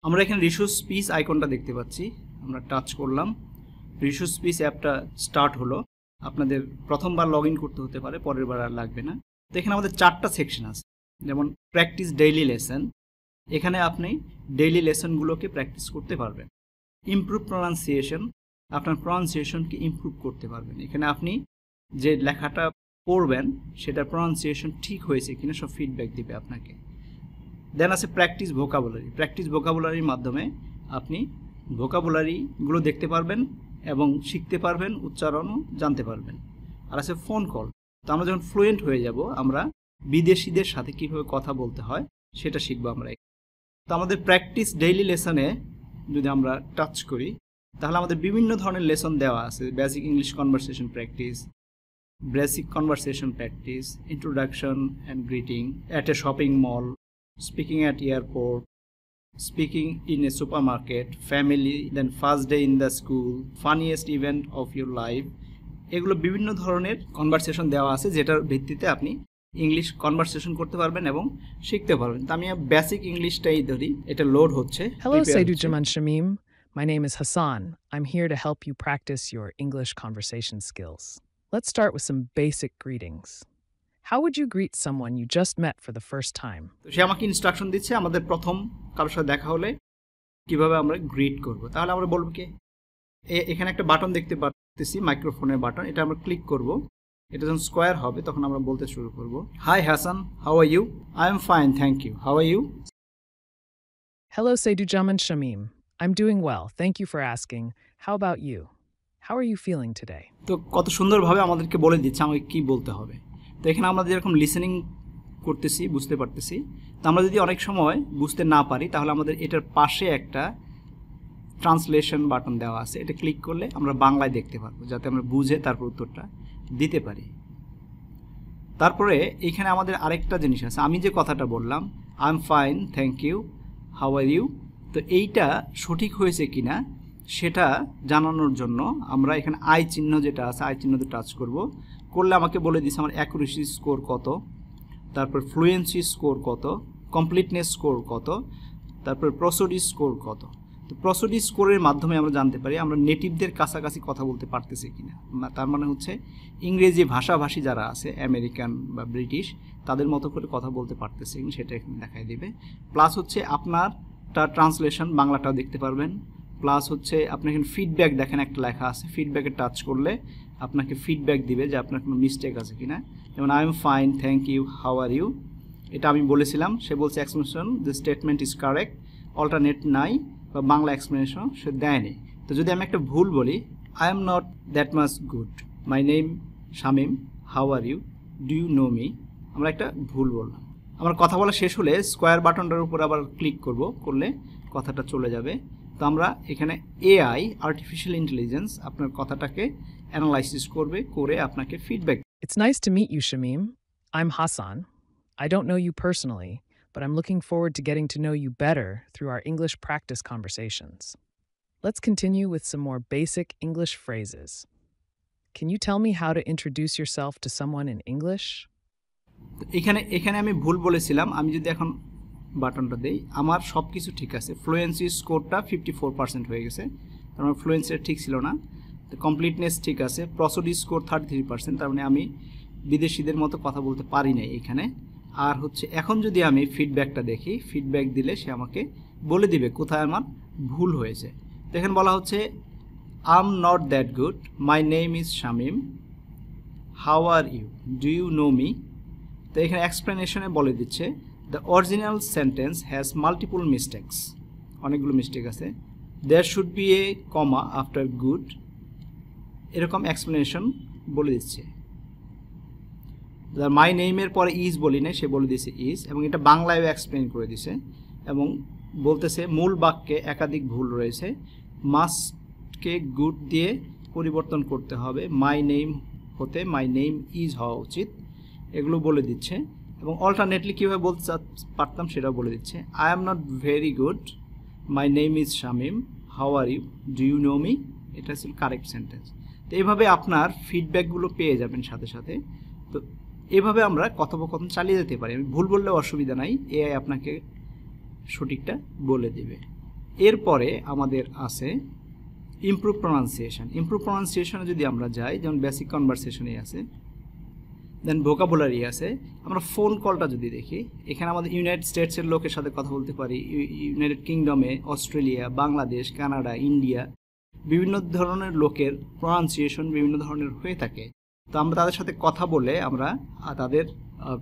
আমরা এখানে resource speech আইকনটা দেখতে পাচ্ছি, আমরা টাচ করলাম, রিসোর্স স্পিচ অ্যাপটা স্টার্ট হলো। আপনাদের প্রথমবার লগ ইন করতে হতে পারে, পরের বার আর লাগবে না। তো এখানে আমাদের 4টা সেকশন আছে, যেমন প্র্যাকটিস ডেইলি লেসন। এখানে আপনি ডেইলি লেসনগুলোকে প্র্যাকটিস করতে পারবেন। ইমপ্রুভ প্রনাউন্সিয়েশন, আপনার প্রনাউন্সিয়েশনকে ইমপ্রুভ করতে পারবেন। এখানে আপনি যে লেখাটা পড়বেন সেটা প্রনাউন্সিয়েশন ঠিক হয়েছে কিনা সব ফিডব্যাক দিবে আপনাকে। দেন আছে প্র্যাকটিস ভোকাবুলারি। প্র্যাকটিস ভোকাবুলারির মাধ্যমে আপনি ভোকাবুলারিগুলো দেখতে পারবেন এবং শিখতে পারবেন, উচ্চারণও জানতে পারবেন। আর আছে ফোন কল। তো আমরা যখন ফ্লুয়েন্ট হয়ে যাব, আমরা বিদেশিদের সাথে কীভাবে কথা বলতে হয় সেটা শিখবো আমরা। তো আমাদের প্র্যাকটিস ডেইলি লেসনে যদি আমরা টাচ করি, তাহলে আমাদের বিভিন্ন ধরনের লেসন দেওয়া আছে। Basic English conversation practice, basic conversation practice, introduction and greeting at a shopping mall, speaking at airport, speaking in a supermarket, family, then first day in the school, funniest event of your life. এগুলো বিভিন্ন ধরনের conversation দেওয়া আছে, যেটার ভিত্তিতে আপনি English conversation করতে পারবেন এবং শিখতে পারবেন। তো আমি বেসিক ইংলিশটাই ধরি, এটা লোড হচ্ছে। Hello, Saidujaman Shamim. My name is Hassan. I'm here to help you practice your English conversation skills. Let's start with some basic greetings. How would you greet someone you just met for the first time? তো সে আমাকে instruction দিচ্ছে আমাদের প্রথম কারোর সাথে দেখা হলে কিভাবে আমরা গ্রিট করব। তাহলে আমরা বলবো কি, এখানে একটা বাটন দেখতে পাচ্ছি, মাইক্রোফোনের বাটন, এটা আমরা ক্লিক করব। এটা যখন স্কোয়ার হবে তখন আমরা বলতে শুরু করব, hi Hasan, how are you? I am fine, thank you, how are you? Hello, Saidujaman Shamim. I'm doing well. Thank you for asking. How about you? How are you feeling today? তো কত সুন্দরভাবে আমাদেরকে বলে দিচ্ছে আমাকে কি বলতে হবে। তো এখানে আমরা যেরকম লিসেনিং করতেছি, বুঝতে পারতেছি। তো আমরা যদি অনেক সময় বুঝতে না পারি, তাহলে আমাদের এটার পাশে একটা ট্রান্সলেশন বাটন দেওয়া আছে, এটা ক্লিক করলে আমরা বাংলায় দেখতে পারবো, যাতে আমরা বুঝে তারপর উত্তরটা দিতে পারি। তারপরে এখানে আমাদের আরেকটা জিনিস আছে, আমি যে কথাটা বললাম, I am fine, thank you, how are you, তো এইটা সঠিক হয়েছে কিনা সেটা জানানোর জন্য আমরা এখানে আই চিহ্ন যেটা আছে, আই চিহ্নতে টাচ করব। করলে আমাকে বলে দিচ্ছে আমার অ্যাকুরেসি স্কোর কত, তারপর ফ্লুয়েন্সি স্কোর কত, কমপ্লিটনেস স্কোর কত, তারপর প্রসোডি স্কোর কত। তো প্রসোডি স্কোরের মাধ্যমে আমরা জানতে পারি আমরা নেটিভদের কাছাকাছি কথা বলতে পারতেছি কিনা। তার মানে হচ্ছে ইংরেজি ভাষাভাষী যারা আছে, আমেরিকান বা ব্রিটিশ, তাদের মতো করে কথা বলতে পারতেছে কিনা সেটা এখানে দেখাই দিবে। প্লাস হচ্ছে আপনারটা ট্রান্সলেশন বাংলাটাও দেখতে পারবেন। প্লাস হচ্ছে আপনি এখানে ফিডব্যাক দেখেন, একটা লেখা আছে, ফিডব্যাকে টাচ করলে আপনাকে ফিডব্যাক দিবে যে আপনার কোনো মিস্টেক আছে কিনা। যেমন I am fine, thank you, how are you, এটা আমি বলেছিলাম, সে বলছে explanation the statement is correct, alternate নাই বা বাংলা এক্সপ্লেনেশন সে দেয়নি। তো যদি আমি একটা ভুল বলি, I am not that much good, my name Shamim, how are you, do you know me, আমরা একটা ভুল বললাম। আমার কথা বলা শেষ হলে স্কোয়ার বাটনটার উপর আবার ক্লিক করব, করলে কথাটা চলে যাবে। তো আমরা এখানে এআই, আর্টিফিশিয়াল ইন্টেলিজেন্স, আপনার কথাটাকে অ্যানালাইসিস করবে, করে আপনাকে feedback. It's nice to meet you, Shamim. I'm Hassan. I don't know you personally, but I'm looking forward to getting to know you better through our English practice conversations. Let's continue with some more basic English phrases. Can you tell me how to introduce yourself to someone in English? এখানে আমি ভুল বলেছিলাম, আমি যদি এখন বাটনটা দেই, আমার সব কিছু ঠিক আছে। ফ্লুয়েন্সি স্কোরটা 54% হয়ে গেছে, তার মানে ফ্লুয়েন্সিটা ঠিক ছিল না। তো কমপ্লিটনেস ঠিক আছে, প্রসোডি স্কোর 33%, তার মানে আমি বিদেশিদের মতো কথা বলতে পারি না এখানে। আর হচ্ছে এখন যদি আমি ফিডব্যাকটা দেখি, ফিডব্যাক দিলে সে আমাকে বলে দিবে কোথায় আমার ভুল হয়েছে। তো এখানে বলা হচ্ছে I am not that good, my name is Shamim, how are you, do you know me. তো এখানে এক্সপ্লেনেশনে বলে দিচ্ছে the original sentence has multiple mistakes, অনেকগুলো মিস্টেক আছে, there should be a comma after good, এরকম এক্সপ্লেনেশন বলে দিচ্ছে। মাই নেইমের পরে ইজ বলি না, সে বলে দিয়েছে ইজ, এবং এটা বাংলায়ও এক্সপ্লেন করে দিছে, এবং বলতেছে মূল বাক্যে একাধিক ভুল রয়েছে, মাস্টকে গুড দিয়ে পরিবর্তন করতে হবে, মাই নেম হতে মাই নেম ইজ হওয়া উচিত, এগুলো বলে দিচ্ছে। এবং অল্টারনেটলি কীভাবে বলতে পারতাম সেটাও বলে দিচ্ছে, I am not very good, my name is Shamim, how are you, do you know me, এটা ছিল কারেক্ট সেন্টেন্স। তো এইভাবে আপনার ফিডব্যাকগুলো পেয়ে যাবেন সাথে সাথে। তো এভাবে আমরা কথোপকথন চালিয়ে যেতে পারি। আমি ভুল বললেও অসুবিধা নাই, এআই আপনাকে সঠিকটা বলে দেবে। এরপরে আমাদের আছে ইমপ্রুভ প্রনাউন্সিয়েশন। ইমপ্রুভ প্রনাউন্সিয়েশনে যদি আমরা যাই, যেমন বেসিক কনভারসেশনে আছে, দেন ভোকাবুলারি আছে। আমরা ফোন কলটা যদি দেখি, এখানে আমাদের ইউনাইটেড স্টেটসের লোকের সাথে কথা বলতে পারি, ইউনাইটেড কিংডমে, অস্ট্রেলিয়া, বাংলাদেশ, কানাডা, ইন্ডিয়া, বিভিন্ন ধরনের লোকের প্রনাউন্সিয়েশন বিভিন্ন ধরনের হয়ে থাকে। তো আমরা তাদের সাথে কথা বলে আমরা তাদের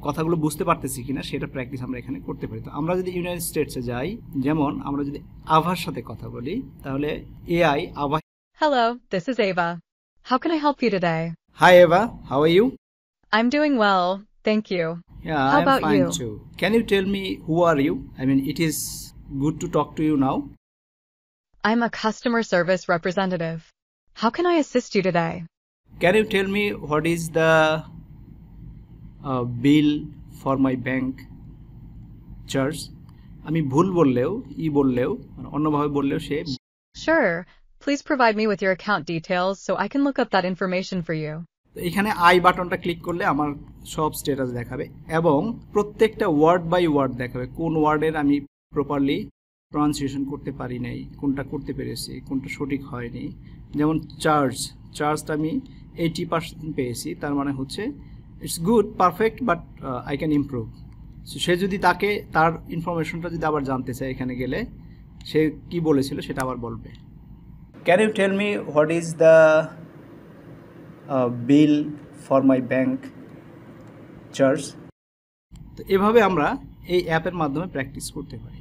কথাগুলো বুঝতে পারতেছি কিনা সেটা প্র্যাকটিস আমরা এখানে করতে পারি। তো আমরা যদি ইউনাইটেড স্টেটসে যাই, যেমন আমরা যদি আভার সাথে কথা বলি, তাহলে এআই আভা। Hello, this is Ava. How can I help you today? Hi Eva, how are you? I'm doing well, thank you. Yeah, How I'm about fine you? too. Can you tell me who are you? I mean, it is good to talk to you now. I'm a customer service representative. How can I assist you today? Can you tell me what is the bill for my bank charge? আমি ভুল বললেও, বললেও, অন্যভাবে বললেও সে। Sure, please provide me with your account details so I can look up that information for you. এখানে I বাটনটা click করলে আমার সব স্ট্যাটাস দেখাবে এবং প্রত্যেকটা ওয়ার্ড বাই ওয়ার্ড দেখাবে কোন ওয়ার্ডের আমি প্রপারলি প্রনাউন্সিয়েশন করতে পারি নাই, কোনটা করতে পেরেছি, কোনটা সঠিক হয়নি। যেমন চার্জটা আমি 80% পেয়েছি, তার মানে হচ্ছে it's good, perfect, but I can improve. সে যদি তাকে তার ইনফরমেশনটা যদি আবার জানতে চায়, এখানে গেলে সে কি বলেছিল সেটা আবার বলবে। Can you tell me what is the bill for my bank charge? তো এভাবে আমরা এই অ্যাপের মাধ্যমে প্র্যাকটিস করতে পারি।